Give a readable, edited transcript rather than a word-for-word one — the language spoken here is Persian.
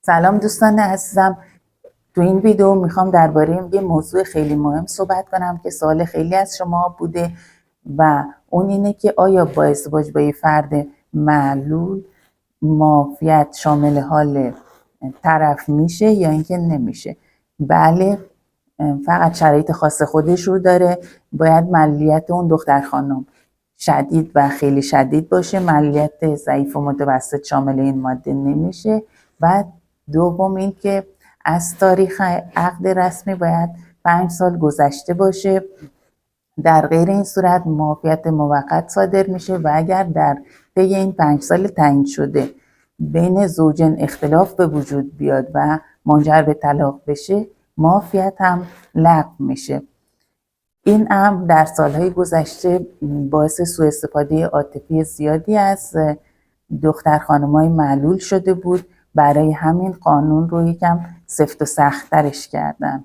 سلام دوستان عزیزم. تو این ویدیو میخوام درباره یه موضوع خیلی مهم صحبت کنم که سوال خیلی از شما بوده و اون اینه که آیا با ازدواج با یه فرد معلول معافیت شامل حال طرف میشه یا اینکه نمیشه؟ بله، فقط شرایط خاص خودش رو داره. باید معلولیت اون دختر خانم شدید و خیلی شدید باشه. معلولیت ضعیف و متوسط شامل این ماده نمیشه. و دوم این که از تاریخ عقد رسمی باید 5 سال گذشته باشه. در غیر این صورت معافیت موقت صادر میشه و اگر در طی این 5 سال تعیین شده بین زوجین اختلاف به وجود بیاد و منجر به طلاق بشه، معافیت هم لغو میشه. این امر در سالهای گذشته باعث سوء استفاده عاطفی زیادی از دختر خانم‌های معلول شده بود. برای همین قانون رو یکم سفت و سخت‌ترش کردن.